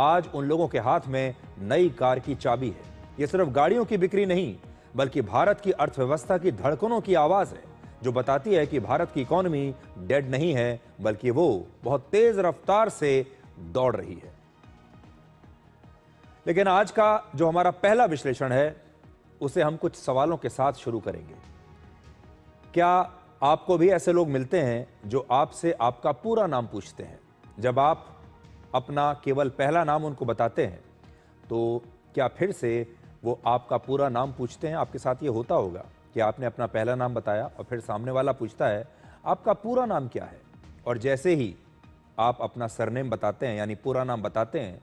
आज उन लोगों के हाथ में नई कार की चाबी है। ये सिर्फ गाड़ियों की बिक्री नहीं, बल्कि भारत की अर्थव्यवस्था की धड़कनों की आवाज है, जो बताती है कि भारत की इकोनॉमी डेड नहीं है, बल्कि वो बहुत तेज रफ्तार से दौड़ रही है। लेकिन आज का जो हमारा पहला विश्लेषण है, उसे हम कुछ सवालों के साथ शुरू करेंगे। क्या आपको भी ऐसे लोग मिलते हैं जो आपसे आपका पूरा नाम पूछते हैं? जब आप अपना केवल पहला नाम उनको बताते हैं, तो क्या फिर से वो आपका पूरा नाम पूछते हैं? आपके साथ ये होता होगा कि आपने अपना पहला नाम बताया और फिर सामने वाला पूछता है आपका पूरा नाम क्या है, और जैसे ही आप अपना सरनेम बताते हैं यानी पूरा नाम बताते हैं,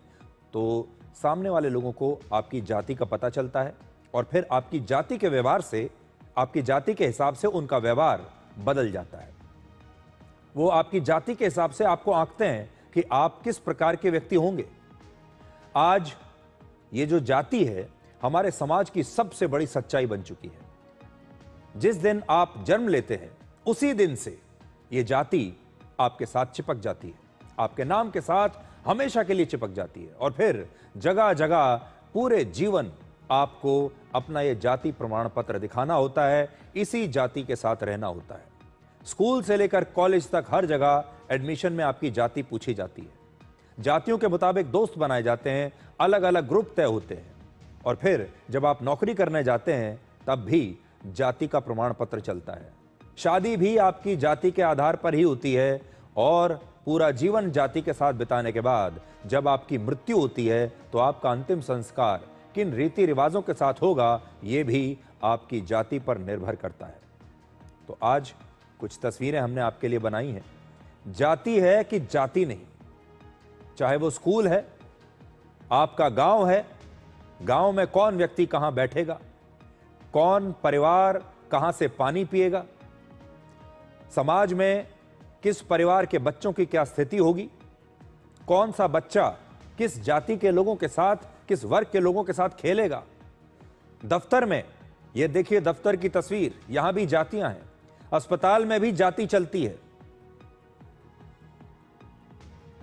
तो सामने वाले लोगों को आपकी जाति का पता चलता है और फिर आपकी जाति के व्यवहार से, आपकी जाति के हिसाब से उनका व्यवहार बदल जाता है। वो आपकी जाति के हिसाब से आपको आंकते हैं कि आप किस प्रकार के व्यक्ति होंगे। आज ये जो जाति है हमारे समाज की सबसे बड़ी सच्चाई बन चुकी है। जिस दिन आप जन्म लेते हैं उसी दिन से ये जाति आपके साथ चिपक जाती है, आपके नाम के साथ हमेशा के लिए चिपक जाती है, और फिर जगह जगह पूरे जीवन आपको अपना ये जाति प्रमाण पत्र दिखाना होता है, इसी जाति के साथ रहना होता है। स्कूल से लेकर कॉलेज तक हर जगह एडमिशन में आपकी जाति पूछी जाती है। जातियों के मुताबिक दोस्त बनाए जाते हैं, अलग अलग ग्रुप तय होते हैं, और फिर जब आप नौकरी करने जाते हैं तब भी जाति का प्रमाण पत्र चलता है। शादी भी आपकी जाति के आधार पर ही होती है, और पूरा जीवन जाति के साथ बिताने के बाद जब आपकी मृत्यु होती है तो आपका अंतिम संस्कार किन रीति रिवाजों के साथ होगा, ये भी आपकी जाति पर निर्भर करता है। तो आज कुछ तस्वीरें हमने आपके लिए बनाई हैं। जाति है कि जाति नहीं, चाहे वो स्कूल है, आपका गांव है, गांव में कौन व्यक्ति कहां बैठेगा, कौन परिवार कहां से पानी पिएगा, समाज में किस परिवार के बच्चों की क्या स्थिति होगी, कौन सा बच्चा किस जाति के लोगों के साथ, किस वर्ग के लोगों के साथ खेलेगा। दफ्तर में, ये देखिए दफ्तर की तस्वीर, यहां भी जातियां हैं। अस्पताल में भी जाति चलती है,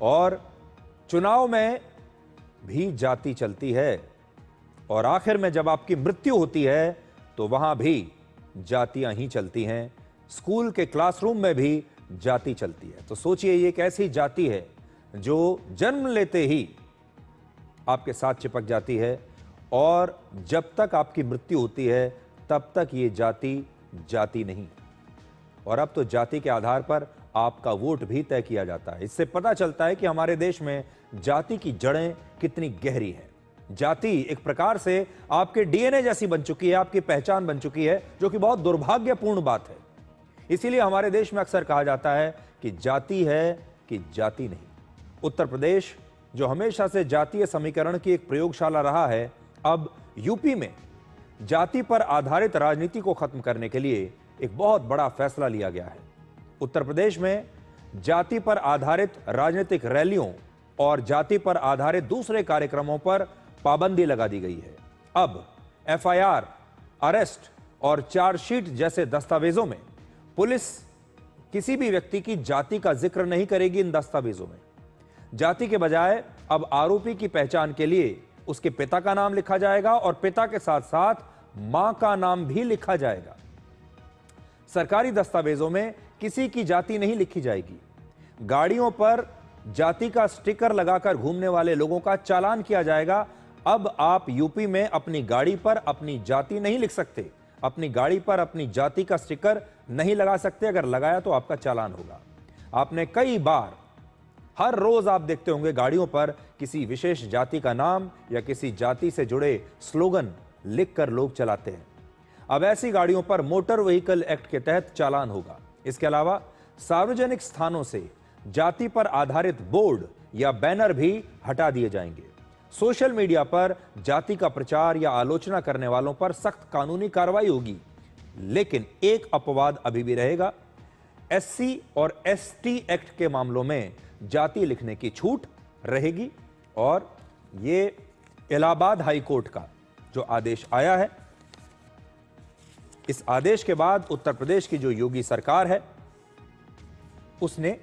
और चुनाव में भी जाति चलती है, और आखिर में जब आपकी मृत्यु होती है तो वहां भी जातियां ही चलती हैं। स्कूल के क्लासरूम में भी जाति चलती है। तो सोचिए, ये एक ऐसी जाति है जो जन्म लेते ही आपके साथ चिपक जाती है, और जब तक आपकी मृत्यु होती है तब तक ये जाति जाति नहीं। और अब तो जाति के आधार पर आपका वोट भी तय किया जाता है। इससे पता चलता है कि हमारे देश में जाति की जड़ें कितनी गहरी हैं। जाति एक प्रकार से आपके डीएनए जैसी बन चुकी है, आपकी पहचान बन चुकी है, जो कि बहुत दुर्भाग्यपूर्ण बात है। इसीलिए हमारे देश में अक्सर कहा जाता है कि जाति है कि जाति नहीं। उत्तर प्रदेश, जो हमेशा से जातीय समीकरण की एक प्रयोगशाला रहा है, अब यूपी में जाति पर आधारित राजनीति को खत्म करने के लिए एक बहुत बड़ा फैसला लिया गया है। उत्तर प्रदेश में जाति पर आधारित राजनीतिक रैलियों और जाति पर आधारित दूसरे कार्यक्रमों पर पाबंदी लगा दी गई है। अब एफआईआर, अरेस्ट और चार्जशीट जैसे दस्तावेजों में पुलिस किसी भी व्यक्ति की जाति का जिक्र नहीं करेगी। इन दस्तावेजों में जाति के बजाय अब आरोपी की पहचान के लिए उसके पिता का नाम लिखा जाएगा, और पिता के साथ साथ मां का नाम भी लिखा जाएगा। सरकारी दस्तावेजों में किसी की जाति नहीं लिखी जाएगी। गाड़ियों पर जाति का स्टिकर लगाकर घूमने वाले लोगों का चालान किया जाएगा। अब आप यूपी में अपनी गाड़ी पर अपनी जाति नहीं लिख सकते, अपनी गाड़ी पर अपनी जाति का स्टिकर नहीं लगा सकते। अगर लगाया तो आपका चालान होगा। आपने कई बार, हर रोज आप देखते होंगे गाड़ियों पर किसी विशेष जाति का नाम या किसी जाति से जुड़े स्लोगन लिखकर लोग चलाते हैं। अब ऐसी गाड़ियों पर मोटर व्हीकल एक्ट के तहत चालान होगा। इसके अलावा सार्वजनिक स्थानों से जाति पर आधारित बोर्ड या बैनर भी हटा दिए जाएंगे। सोशल मीडिया पर जाति का प्रचार या आलोचना करने वालों पर सख्त कानूनी कार्रवाई होगी। लेकिन एक अपवाद अभी भी रहेगा। एससी और एसटी एक्ट के मामलों में जाति लिखने की छूट रहेगी, और ये इलाहाबाद हाई कोर्ट का जो आदेश आया है, इस आदेश के बाद उत्तर प्रदेश की जो योगी सरकार है उसने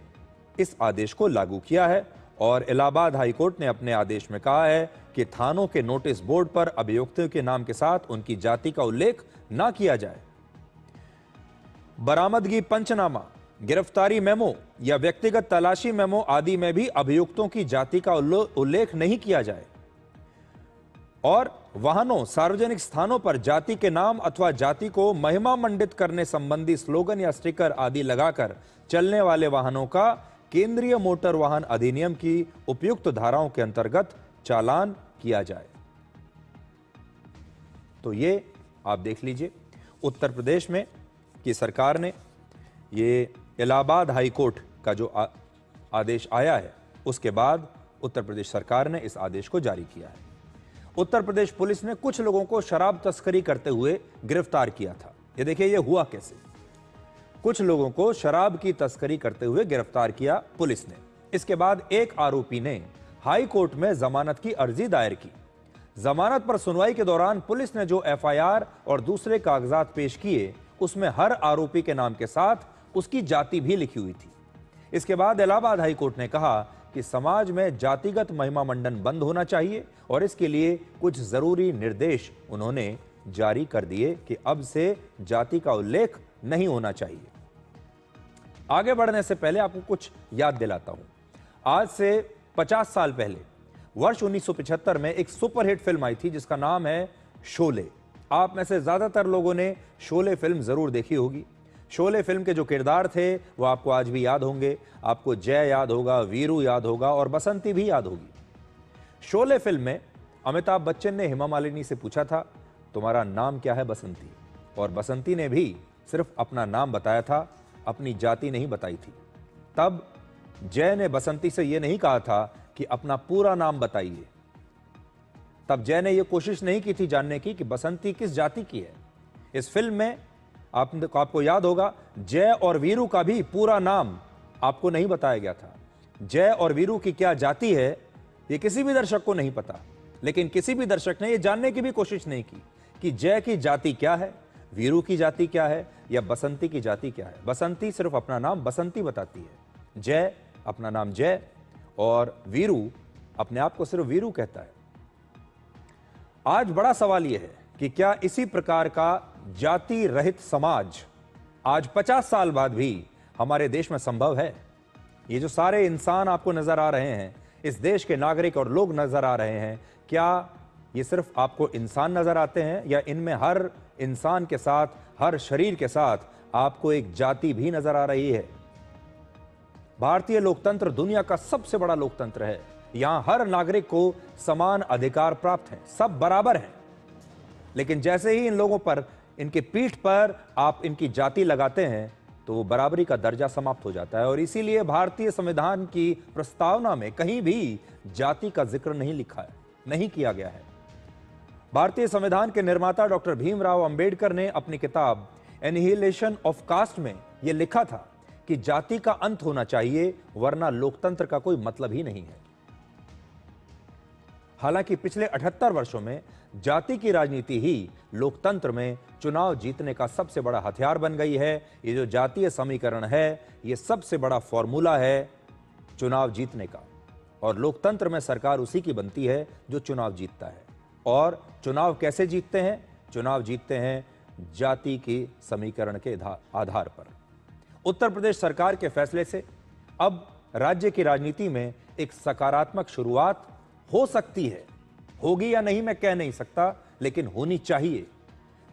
इस आदेश को लागू किया है, और इलाहाबाद हाईकोर्ट ने अपने आदेश में कहा है कि थानों के नोटिस बोर्ड पर अभियुक्तों के नाम के साथ उनकी जाति का उल्लेख न किया जाए। बरामदगी पंचनामा, गिरफ्तारी मेमो या व्यक्तिगत तलाशी मेमो आदि में भी अभियुक्तों की जाति का उल्लेख नहीं किया जाए। और वाहनों, सार्वजनिक स्थानों पर जाति के नाम अथवा जाति को महिमा मंडित करने संबंधी स्लोगन या स्टिकर आदि लगाकर चलने वाले वाहनों का केंद्रीय मोटर वाहन अधिनियम की उपयुक्त धाराओं के अंतर्गत चालान किया जाए। तो ये आप देख लीजिए, उत्तर प्रदेश में की सरकार ने ये इलाहाबाद हाईकोर्ट का जो आदेश आया है, उसके बाद उत्तर प्रदेश सरकार ने इस आदेश को जारी किया है। उत्तर प्रदेश पुलिस ने कुछ लोगों को शराब तस्करी करते हुए गिरफ्तार किया था। ये देखिए, ये हुआ कैसे। कुछ लोगों को शराब की तस्करी करते हुए गिरफ्तार किया पुलिस ने। इसके बाद एक आरोपी ने हाई कोर्ट में जमानत की अर्जी दायर की। जमानत पर सुनवाई के दौरान पुलिस ने जो एफआईआर और दूसरे कागजात पेश किए, उसमें हर आरोपी के नाम के साथ उसकी जाति भी लिखी हुई थी। इसके बाद इलाहाबाद हाई कोर्ट ने कहा कि समाज में जातिगत महिमा मंडन बंद होना चाहिए और इसके लिए कुछ जरूरी निर्देश उन्होंने जारी कर दिए कि अब से जाति का उल्लेख नहीं होना चाहिए। आगे बढ़ने से पहले आपको कुछ याद दिलाता हूं। आज से 50 साल पहले वर्ष 1975 में एक सुपरहिट फिल्म आई थी जिसका नाम है शोले। आप में से ज्यादातर लोगों ने शोले फिल्म जरूर देखी होगी। शोले फिल्म के जो किरदार थे वो आपको आज भी याद होंगे। आपको जय याद होगा, वीरू याद होगा और बसंती भी याद होगी। शोले फिल्म में अमिताभ बच्चन ने हेमा मालिनी से पूछा था, तुम्हारा नाम क्या है बसंती? और बसंती ने भी सिर्फ अपना नाम बताया था, अपनी जाति नहीं बताई थी। तब जय ने बसंती से यह नहीं कहा था कि अपना पूरा नाम बताइए। तब जय ने यह कोशिश नहीं की थी जानने की कि बसंती किस जाति की है। इस फिल्म में आपको याद होगा, जय और वीरू का भी पूरा नाम आपको नहीं बताया गया था। जय और वीरू की क्या जाति है यह किसी भी दर्शक को नहीं पता, लेकिन किसी भी दर्शक ने यह जानने की भी कोशिश नहीं की कि जय की जाति क्या है, वीरू की जाति क्या है या बसंती की जाति क्या है। बसंती सिर्फ अपना नाम बसंती बताती है, जय अपना नाम जय और वीरू अपने आप को सिर्फ वीरू कहता है। आज बड़ा सवाल यह है कि क्या इसी प्रकार का जाति रहित समाज आज 50 साल बाद भी हमारे देश में संभव है? ये जो सारे इंसान आपको नजर आ रहे हैं, इस देश के नागरिक और लोग नजर आ रहे हैं, क्या ये सिर्फ आपको इंसान नजर आते हैं या इनमें हर इंसान के साथ, हर शरीर के साथ आपको एक जाति भी नजर आ रही है? भारतीय लोकतंत्र दुनिया का सबसे बड़ा लोकतंत्र है। यहां हर नागरिक को समान अधिकार प्राप्त हैं, सब बराबर हैं। लेकिन जैसे ही इन लोगों पर, इनके पीठ पर आप इनकी जाति लगाते हैं तो वो बराबरी का दर्जा समाप्त हो जाता है। और इसीलिए भारतीय संविधान की प्रस्तावना में कहीं भी जाति का जिक्र नहीं लिखा है, नहीं किया गया है। भारतीय संविधान के निर्माता डॉक्टर भीमराव अंबेडकर ने अपनी किताब एनिहिलेशन ऑफ कास्ट में यह लिखा था कि जाति का अंत होना चाहिए, वरना लोकतंत्र का कोई मतलब ही नहीं है। हालांकि पिछले 78 वर्षों में जाति की राजनीति ही लोकतंत्र में चुनाव जीतने का सबसे बड़ा हथियार बन गई है। ये जो जातीय समीकरण है, ये सबसे बड़ा फॉर्मूला है चुनाव जीतने का। और लोकतंत्र में सरकार उसी की बनती है जो चुनाव जीतता है। और चुनाव कैसे जीतते हैं? चुनाव जीतते हैं जाति की समीकरण के आधार पर। उत्तर प्रदेश सरकार के फैसले से अब राज्य की राजनीति में एक सकारात्मक शुरुआत हो सकती है। होगी या नहीं मैं कह नहीं सकता, लेकिन होनी चाहिए।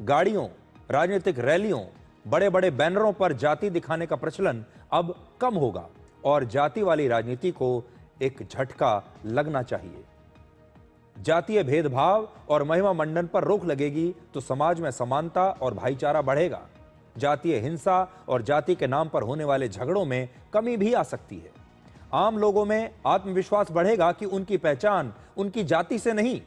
गाड़ियों, राजनीतिक रैलियों, बड़े बड़े बैनरों पर जाति दिखाने का प्रचलन अब कम होगा और जाति वाली राजनीति को एक झटका लगना चाहिए। जातीय भेदभाव और महिमा मंडन पर रोक लगेगी तो समाज में समानता और भाईचारा बढ़ेगा। जातीय हिंसा और जाति के नाम पर होने वाले झगड़ों में कमी भी आ सकती है। आम लोगों में आत्मविश्वास बढ़ेगा कि उनकी पहचान उनकी जाति से नहीं,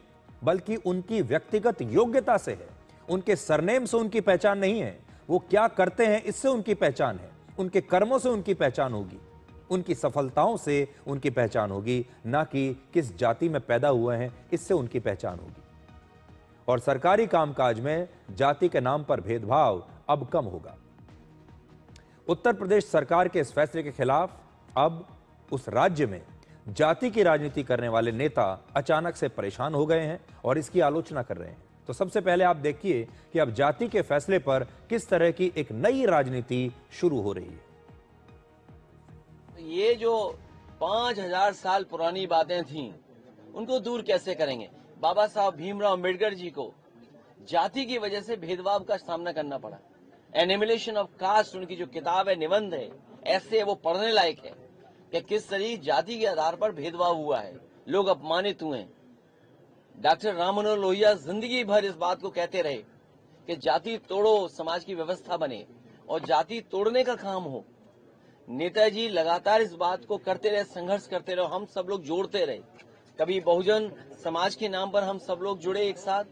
बल्कि उनकी व्यक्तिगत योग्यता से है। उनके सरनेम से उनकी पहचान नहीं है, वो क्या करते हैं इससे उनकी पहचान है। उनके कर्मों से उनकी पहचान होगी, उनकी सफलताओं से उनकी पहचान होगी, ना कि किस जाति में पैदा हुए हैं इससे उनकी पहचान होगी। और सरकारी कामकाज में जाति के नाम पर भेदभाव अब कम होगा। उत्तर प्रदेश सरकार के इस फैसले के खिलाफ अब उस राज्य में जाति की राजनीति करने वाले नेता अचानक से परेशान हो गए हैं और इसकी आलोचना कर रहे हैं। तो सबसे पहले आप देखिए कि अब जाति के फैसले पर किस तरह की एक नई राजनीति शुरू हो रही है। ये जो 5000 साल पुरानी बातें थीं, उनको दूर कैसे करेंगे? बाबा साहब भीमराव अम्बेडकर जी को जाति की वजह से भेदभाव का सामना करना पड़ा। एनिमिलेशन ऑफ कास्ट उनकी जो किताब है, निबंध है, ऐसे वो पढ़ने लायक है कि किस तरह जाति के आधार पर भेदभाव हुआ है, लोग अपमानित हुए। डॉक्टर राम मनोहर लोहिया जिंदगी भर इस बात को कहते रहे कि जाति तोड़ो, समाज की व्यवस्था बने, और जाति तोड़ने का काम हो। नेताजी लगातार इस बात को करते रहे, संघर्ष करते रहे, हम सब लोग जोड़ते रहे। कभी बहुजन समाज के नाम पर हम सब लोग जुड़े एक साथ,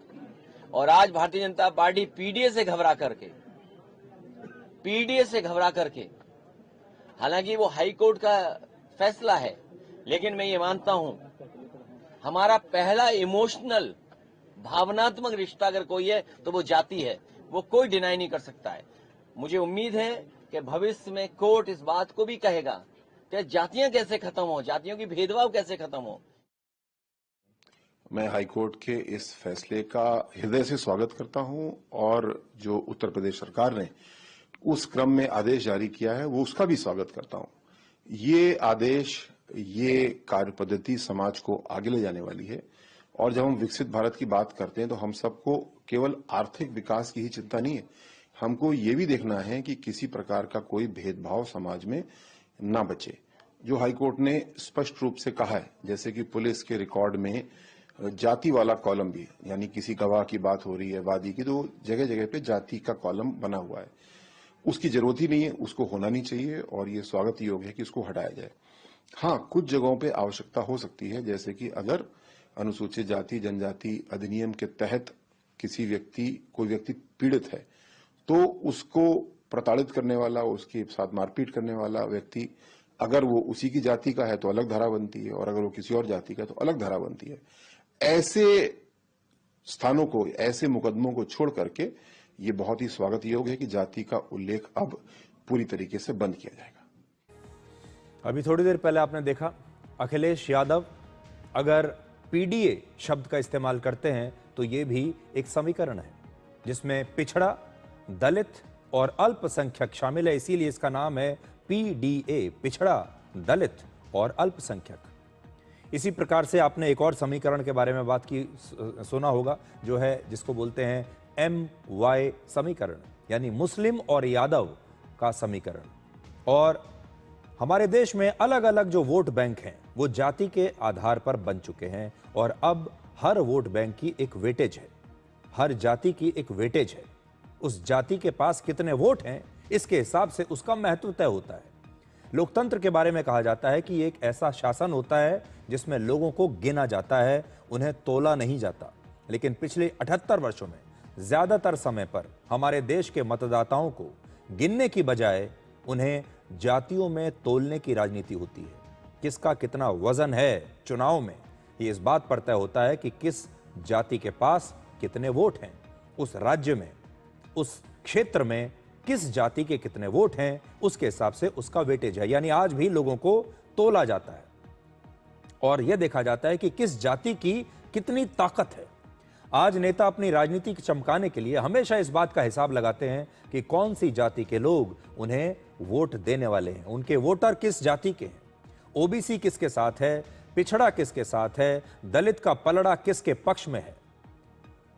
और आज भारतीय जनता पार्टी पीडीए से घबरा करके, हालांकि वो हाई कोर्ट का फैसला है, लेकिन मैं ये मानता हूं हमारा पहला इमोशनल भावनात्मक रिश्ता अगर कोई है तो वो जाति है, वो कोई डिनाई नहीं कर सकता है। मुझे उम्मीद है कि भविष्य में कोर्ट इस बात को भी कहेगा कि जातियां कैसे खत्म हो, जातियों की भेदभाव कैसे खत्म हो। मैं हाईकोर्ट के इस फैसले का हृदय से स्वागत करता हूं, और जो उत्तर प्रदेश सरकार ने उस क्रम में आदेश जारी किया है वो उसका भी स्वागत करता हूं। ये आदेश, ये कार्य पद्धति समाज को आगे ले जाने वाली है। और जब हम विकसित भारत की बात करते हैं तो हम सबको केवल आर्थिक विकास की ही चिंता नहीं है, हमको ये भी देखना है कि किसी प्रकार का कोई भेदभाव समाज में ना बचे। जो हाईकोर्ट ने स्पष्ट रूप से कहा है, जैसे कि पुलिस के रिकॉर्ड में जाति वाला कॉलम भी, यानी किसी गवाह की बात हो रही है, वादी की, तो जगह जगह पे जाति का कॉलम बना हुआ है। उसकी जरूरत ही नहीं है, उसको होना नहीं चाहिए, और ये स्वागत योग्य है कि उसको हटाया जाए। हाँ, कुछ जगहों पे आवश्यकता हो सकती है, जैसे कि अगर अनुसूचित जाति जनजाति अधिनियम के तहत कोई व्यक्ति पीड़ित है, तो उसको प्रताड़ित करने वाला, उसके साथ मारपीट करने वाला व्यक्ति अगर वो उसी की जाति का है तो अलग धारा बनती है, और अगर वो किसी और जाति का है तो अलग धारा बनती है। ऐसे स्थानों को, ऐसे मुकदमों को छोड़ करके ये बहुत ही स्वागत योग्य है कि जाति का उल्लेख अब पूरी तरीके से बंद किया जाएगा। अभी थोड़ी देर पहले आपने देखा अखिलेश यादव अगर पीडीए शब्द का इस्तेमाल करते हैं तो ये भी एक समीकरण है जिसमें पिछड़ा, दलित और अल्पसंख्यक शामिल है, इसीलिए इसका नाम है पीडीए, पिछड़ा, दलित और अल्पसंख्यक। इसी प्रकार से आपने एक और समीकरण के बारे में बात की, सुना होगा, जो है जिसको बोलते हैं MY समीकरण, यानी मुस्लिम और यादव का समीकरण। और हमारे देश में अलग अलग जो वोट बैंक हैं वो जाति के आधार पर बन चुके हैं, और अब हर वोट बैंक की एक वेटेज है, हर जाति की एक वेटेज है। उस जाति के पास कितने वोट हैं इसके हिसाब से उसका महत्व तय होता है। लोकतंत्र के बारे में कहा जाता है कि ये एक ऐसा शासन होता है जिसमें लोगों को गिना जाता है, उन्हें तोला नहीं जाता। लेकिन पिछले 78 वर्षों में ज्यादातर समय पर हमारे देश के मतदाताओं को गिनने की बजाय उन्हें जातियों में तोलने की राजनीति होती है। किसका कितना वजन है चुनाव में, ये इस बात पर तय होता है कि किस जाति के पास कितने वोट हैं, उस राज्य में, उस क्षेत्र में किस जाति के कितने वोट हैं, उसके हिसाब से उसका वेटेज है। यानी आज भी लोगों को तोला जाता है और यह देखा जाता है कि किस जाति की कितनी ताकत है। आज नेता अपनी राजनीति चमकाने के लिए हमेशा इस बात का हिसाब लगाते हैं कि कौन सी जाति के लोग उन्हें वोट देने वाले हैं, उनके वोटर किस जाति के हैं, ओबीसी किसके साथ है, पिछड़ा किसके साथ है, दलित का पलड़ा किसके पक्ष में है,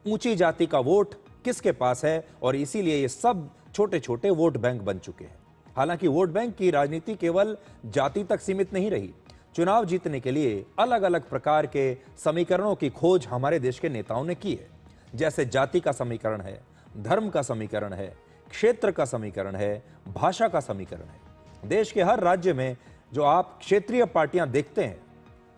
ऊंची जाति का वोट किसके पास है। और इसीलिए ये सब छोटे छोटे वोट बैंक बन चुके हैं। हालांकि वोट बैंक की राजनीति केवल जाति तक सीमित नहीं रही। चुनाव जीतने के लिए अलग अलग प्रकार के समीकरणों की खोज हमारे देश के नेताओं ने की है। जैसे जाति का समीकरण है, धर्म का समीकरण है, क्षेत्र का समीकरण है, भाषा का समीकरण है। देश के हर राज्य में जो आप क्षेत्रीय पार्टियां देखते हैं,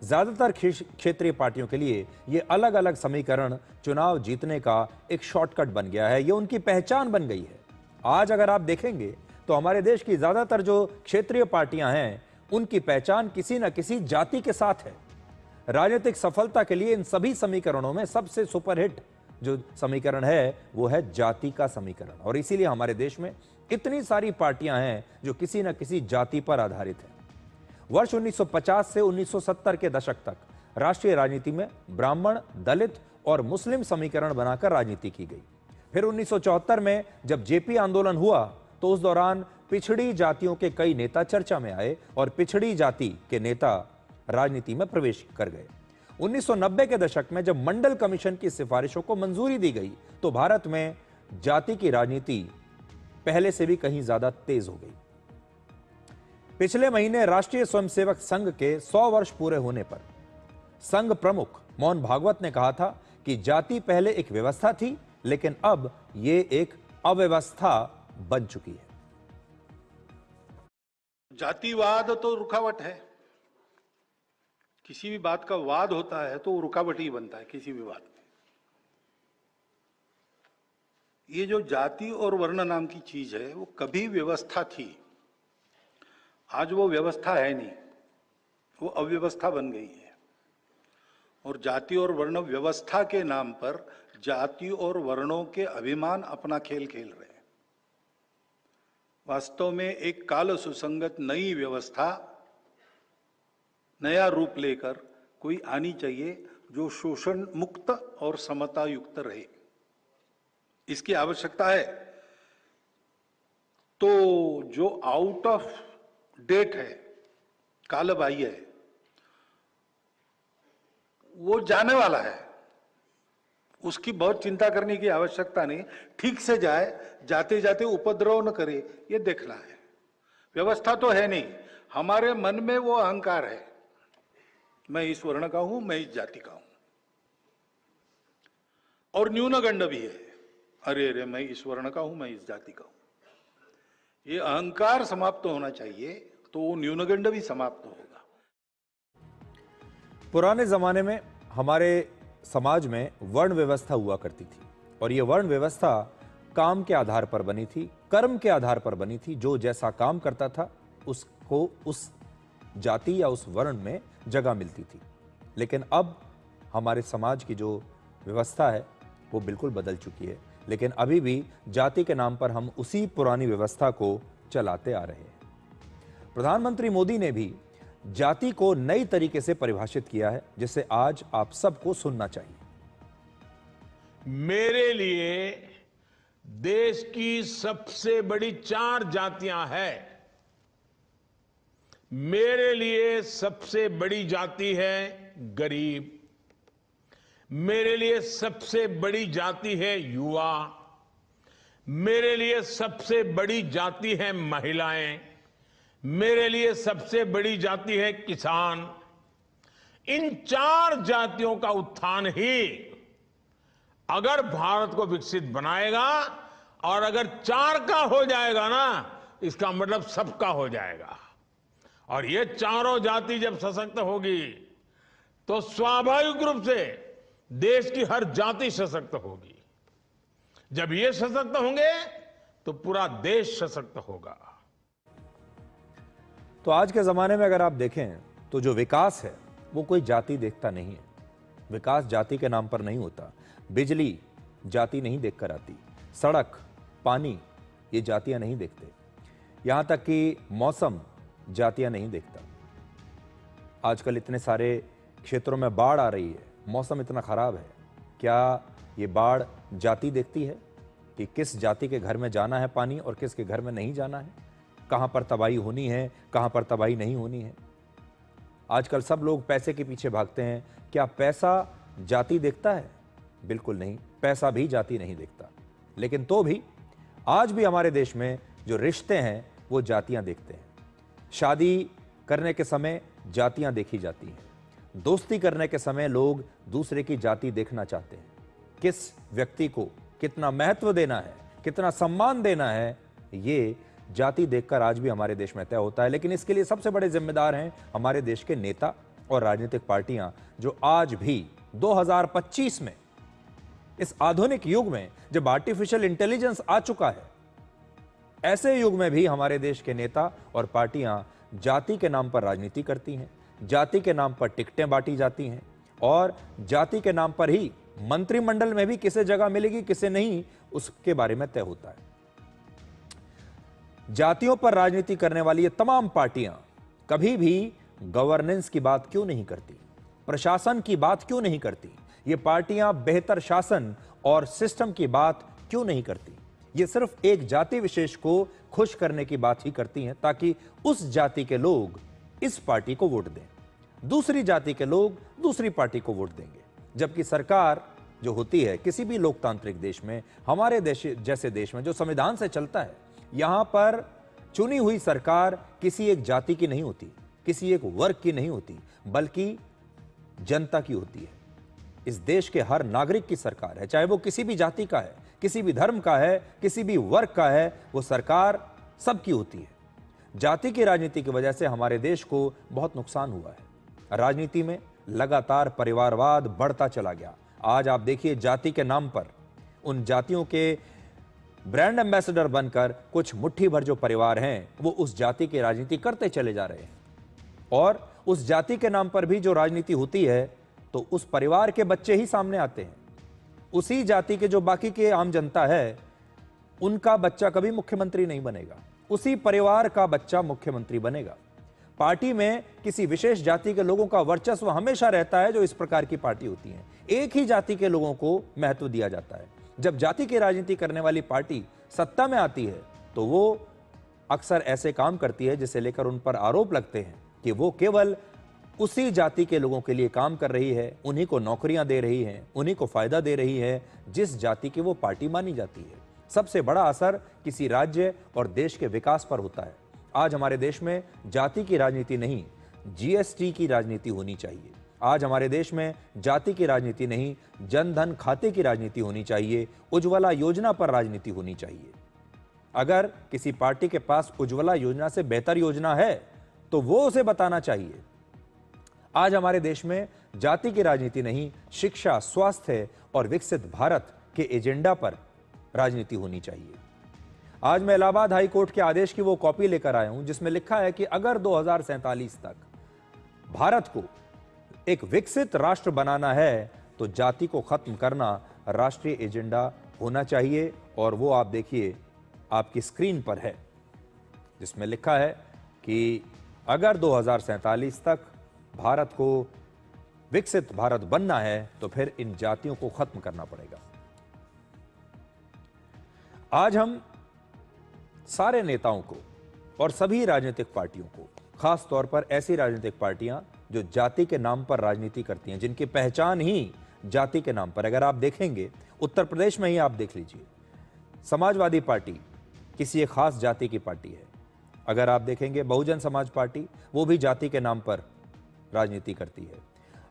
ज्यादातर क्षेत्रीय पार्टियों के लिए ये अलग अलग समीकरण चुनाव जीतने का एक शॉर्टकट बन गया है, ये उनकी पहचान बन गई है। आज अगर आप देखेंगे तो हमारे देश की ज्यादातर जो क्षेत्रीय पार्टियां हैं उनकी पहचान किसी न किसी जाति के साथ है। राजनीतिक सफलता के लिए इन सभी समीकरणों में सबसे सुपरहिट जो समीकरण है वो है जाति का समीकरण। और इसीलिए हमारे देश में इतनी सारी पार्टियां हैं जो किसी न किसी जाति पर आधारित है। वर्ष 1950 से 1970 के दशक तक राष्ट्रीय राजनीति में ब्राह्मण, दलित और मुस्लिम समीकरण बनाकर राजनीति की गई। फिर 1974 में जब जेपी आंदोलन हुआ तो उस दौरान पिछड़ी जातियों के कई नेता चर्चा में आए और पिछड़ी जाति के नेता राजनीति में प्रवेश कर गए। 1990 के दशक में जब मंडल कमीशन की सिफारिशों को मंजूरी दी गई तो भारत में जाति की राजनीति पहले से भी कहीं ज्यादा तेज हो गई। पिछले महीने राष्ट्रीय स्वयंसेवक संघ के 100 वर्ष पूरे होने पर संघ प्रमुख मोहन भागवत ने कहा था कि जाति पहले एक व्यवस्था थी, लेकिन अब यह एक अव्यवस्था बन चुकी है। जातिवाद तो रुकावट है। किसी भी बात का वाद होता है तो वो रुकावट ही बनता है किसी भी बात में। ये जो जाति और वर्ण नाम की चीज है वो कभी व्यवस्था थी, आज वो व्यवस्था है नहीं, वो अव्यवस्था बन गई है। और जाति और वर्ण व्यवस्था के नाम पर जाति और वर्णों के अभिमान अपना खेल खेल रहे हैं। वास्तव में एक काल सुसंगत नई व्यवस्था, नया रूप लेकर कोई आनी चाहिए जो शोषण मुक्त और समता युक्त रहे, इसकी आवश्यकता है। तो जो आउट ऑफ डेट है, कालबाह्य है, वो जाने वाला है, उसकी बहुत चिंता करने की आवश्यकता नहीं। ठीक से जाए, जाते जाते उपद्रव न करे, ये देखना है। व्यवस्था तो है नहीं, हमारे मन में वो अहंकार है, मैं इस वर्ण का हूं, मैं इस जाति का हूं, और न्यूनगंड भी है, अरे अरे मैं इस वर्ण का हूं, मैं इस जाति का हूं। ये अहंकार समाप्त होना चाहिए, तो वो न्यूनगंड भी समाप्त होगा। पुराने जमाने में हमारे समाज में वर्ण व्यवस्था हुआ करती थी और यह वर्ण व्यवस्था काम के आधार पर बनी थी, कर्म के आधार पर बनी थी। जो जैसा काम करता था उसको उस जाति या उस वर्ण में जगह मिलती थी। लेकिन अब हमारे समाज की जो व्यवस्था है वो बिल्कुल बदल चुकी है, लेकिन अभी भी जाति के नाम पर हम उसी पुरानी व्यवस्था को चलाते आ रहे हैं। प्रधानमंत्री मोदी ने भी जाति को नई तरीके से परिभाषित किया है, जिसे आज आप सबको सुनना चाहिए। मेरे लिए देश की सबसे बड़ी 4 जातियां हैं। मेरे लिए सबसे बड़ी जाति है गरीब, मेरे लिए सबसे बड़ी जाति है युवा, मेरे लिए सबसे बड़ी जाति है महिलाएं, मेरे लिए सबसे बड़ी जाति है किसान। इन 4 जातियों का उत्थान ही अगर भारत को विकसित बनाएगा, और अगर 4 का हो जाएगा ना, इसका मतलब सबका हो जाएगा। और ये चारों जाति जब सशक्त होगी तो स्वाभाविक रूप से देश की हर जाति सशक्त होगी। जब ये सशक्त होंगे तो पूरा देश सशक्त होगा। तो आज के ज़माने में अगर आप देखें तो जो विकास है वो कोई जाति देखता नहीं है। विकास जाति के नाम पर नहीं होता। बिजली जाति नहीं देखकर आती, सड़क, पानी ये जातियां नहीं देखते, यहाँ तक कि मौसम जातियां नहीं देखता। आजकल इतने सारे क्षेत्रों में बाढ़ आ रही है, मौसम इतना ख़राब है, क्या ये बाढ़ जाति देखती है कि किस जाति के घर में जाना है पानी और किसके घर में नहीं जाना है, कहाँ पर तबाही होनी है, कहाँ पर तबाही नहीं होनी है। आजकल सब लोग पैसे के पीछे भागते हैं। क्या पैसा जाति देखता है? बिल्कुल नहीं, पैसा भी जाति नहीं देखता। लेकिन तो भी आज भी हमारे देश में जो रिश्ते हैं वो जातियां देखते हैं। शादी करने के समय जातियां देखी जाती हैं, दोस्ती करने के समय लोग दूसरे की जाति देखना चाहते हैं। किस व्यक्ति को कितना महत्व देना है, कितना सम्मान देना है, ये जाति देखकर आज भी हमारे देश में तय होता है। लेकिन इसके लिए सबसे बड़े जिम्मेदार हैं हमारे देश के नेता और राजनीतिक पार्टियां, जो आज भी 2025 में, इस आधुनिक युग में जब आर्टिफिशियल इंटेलिजेंस आ चुका है, ऐसे युग में भी हमारे देश के नेता और पार्टियां जाति के नाम पर राजनीति करती हैं, जाति के नाम पर टिकटें बांटी जाती हैं और जाति के नाम पर ही मंत्रिमंडल में भी किसे जगह मिलेगी किसे नहीं, उसके बारे में तय होता है। जातियों पर राजनीति करने वाली ये तमाम पार्टियां कभी भी गवर्नेंस की बात क्यों नहीं करती, प्रशासन की बात क्यों नहीं करती, ये पार्टियां बेहतर शासन और सिस्टम की बात क्यों नहीं करती? ये सिर्फ एक जाति विशेष को खुश करने की बात ही करती हैं ताकि उस जाति के लोग इस पार्टी को वोट दें, दूसरी जाति के लोग दूसरी पार्टी को वोट देंगे। जबकि सरकार जो होती है किसी भी लोकतांत्रिक देश में, हमारे देश जैसे देश में जो संविधान से चलता है, यहां पर चुनी हुई सरकार किसी एक जाति की नहीं होती, किसी एक वर्ग की नहीं होती, बल्कि जनता की होती है। इस देश के हर नागरिक की सरकार है, चाहे वो किसी भी जाति का है, किसी भी धर्म का है, किसी भी वर्ग का है, वो सरकार सबकी होती है। जाति की राजनीति की वजह से हमारे देश को बहुत नुकसान हुआ है। राजनीति में लगातार परिवारवाद बढ़ता चला गया। आज आप देखिए, जाति के नाम पर उन जातियों के ब्रांड एम्बेसडर बनकर कुछ मुट्ठी भर जो परिवार हैं वो उस जाति की राजनीति करते चले जा रहे हैं। और उस जाति के नाम पर भी जो राजनीति होती है तो उस परिवार के बच्चे ही सामने आते हैं। उसी जाति के जो बाकी के आम जनता है उनका बच्चा कभी मुख्यमंत्री नहीं बनेगा, उसी परिवार का बच्चा मुख्यमंत्री बनेगा। पार्टी में किसी विशेष जाति के लोगों का वर्चस्व हमेशा रहता है। जो इस प्रकार की पार्टी होती है, एक ही जाति के लोगों को महत्व दिया जाता है। जब जाति की राजनीति करने वाली पार्टी सत्ता में आती है तो वो अक्सर ऐसे काम करती है जिसे लेकर उन पर आरोप लगते हैं कि वो केवल उसी जाति के लोगों के लिए काम कर रही है, उन्हीं को नौकरियां दे रही है, उन्हीं को फायदा दे रही है जिस जाति की वो पार्टी मानी जाती है। सबसे बड़ा असर किसी राज्य और देश के विकास पर होता है। आज हमारे देश में जाति की राजनीति नहीं, जीएसटी की राजनीति होनी चाहिए। आज हमारे देश में जाति की राजनीति नहीं, जनधन खाते की राजनीति होनी चाहिए, उज्ज्वला योजना पर राजनीति होनी चाहिए। अगर किसी पार्टी के पास उज्ज्वला योजना से बेहतर योजना है तो वो उसे बताना चाहिए। आज हमारे देश में जाति की राजनीति नहीं, शिक्षा, स्वास्थ्य और विकसित भारत के एजेंडा पर राजनीति होनी चाहिए। आज मैं इलाहाबाद हाई कोर्ट के आदेश की वो कॉपी लेकर आया हूं जिसमें लिखा है कि अगर 2047 तक भारत को एक विकसित राष्ट्र बनाना है तो जाति को खत्म करना राष्ट्रीय एजेंडा होना चाहिए। और वो आप देखिए, आपकी स्क्रीन पर है, जिसमें लिखा है कि अगर 2047 तक भारत को विकसित भारत बनना है तो फिर इन जातियों को खत्म करना पड़ेगा। आज हम सारे नेताओं को और सभी राजनीतिक पार्टियों को, खास तौर पर ऐसी राजनीतिक पार्टियां जो जाति के नाम पर राजनीति करती हैं, जिनकी पहचान ही जाति के नाम पर, अगर आप देखेंगे उत्तर प्रदेश में ही आप देख लीजिए, समाजवादी पार्टी किसी एक खास जाति की पार्टी है। अगर आप देखेंगे बहुजन समाज पार्टी, वो भी जाति के नाम पर राजनीति करती है।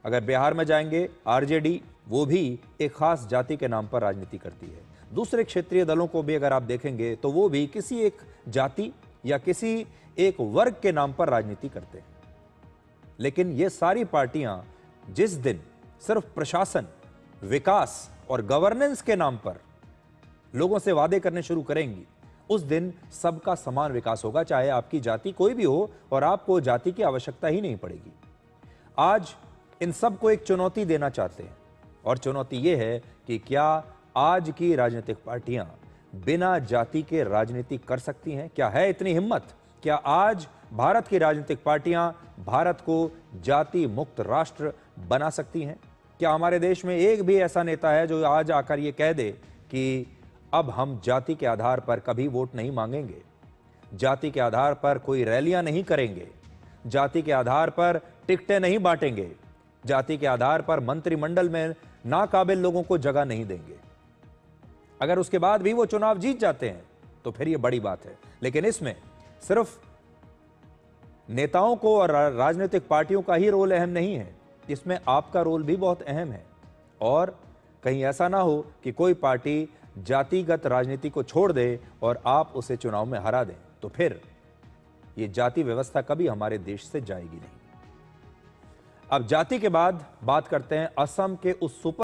अगर बिहार में जाएंगे आरजेडी, वो भी एक खास जाति के नाम पर राजनीति करती है। दूसरे क्षेत्रीय दलों को भी अगर आप देखेंगे तो वो भी किसी एक जाति या किसी एक वर्ग के नाम पर राजनीति करते हैं। लेकिन ये सारी पार्टियां जिस दिन सिर्फ प्रशासन, विकास और गवर्नेंस के नाम पर लोगों से वादे करने शुरू करेंगी, उस दिन सबका समान विकास होगा, चाहे आपकी जाति कोई भी हो और आपको जाति की आवश्यकता ही नहीं पड़ेगी। आज इन सबको एक चुनौती देना चाहते हैं और चुनौती ये है कि क्या आज की राजनीतिक पार्टियां बिना जाति के राजनीति कर सकती हैं? क्या है इतनी हिम्मत? क्या आज भारत की राजनीतिक पार्टियां भारत को जाति मुक्त राष्ट्र बना सकती हैं? क्या हमारे देश में एक भी ऐसा नेता है जो आज आकर ये कह दे कि अब हम जाति के आधार पर कभी वोट नहीं मांगेंगे, जाति के आधार पर कोई रैलियां नहीं करेंगे, जाति के आधार पर टिकटें नहीं बांटेंगे, जाति के आधार पर मंत्रिमंडल में नाकाबिल लोगों को जगह नहीं देंगे? अगर उसके बाद भी वो चुनाव जीत जाते हैं तो फिर ये बड़ी बात है। लेकिन इसमें सिर्फ नेताओं को और राजनीतिक पार्टियों का ही रोल अहम नहीं है, इसमें आपका रोल भी बहुत अहम है। और कहीं ऐसा ना हो कि कोई पार्टी जातिगत राजनीति को छोड़ दे और आप उसे चुनाव में हरा दें, तो फिर ये जाति व्यवस्था कभी हमारे देश से जाएगी नहीं। अब जाति के बाद बात करते हैं असम के उस सुपर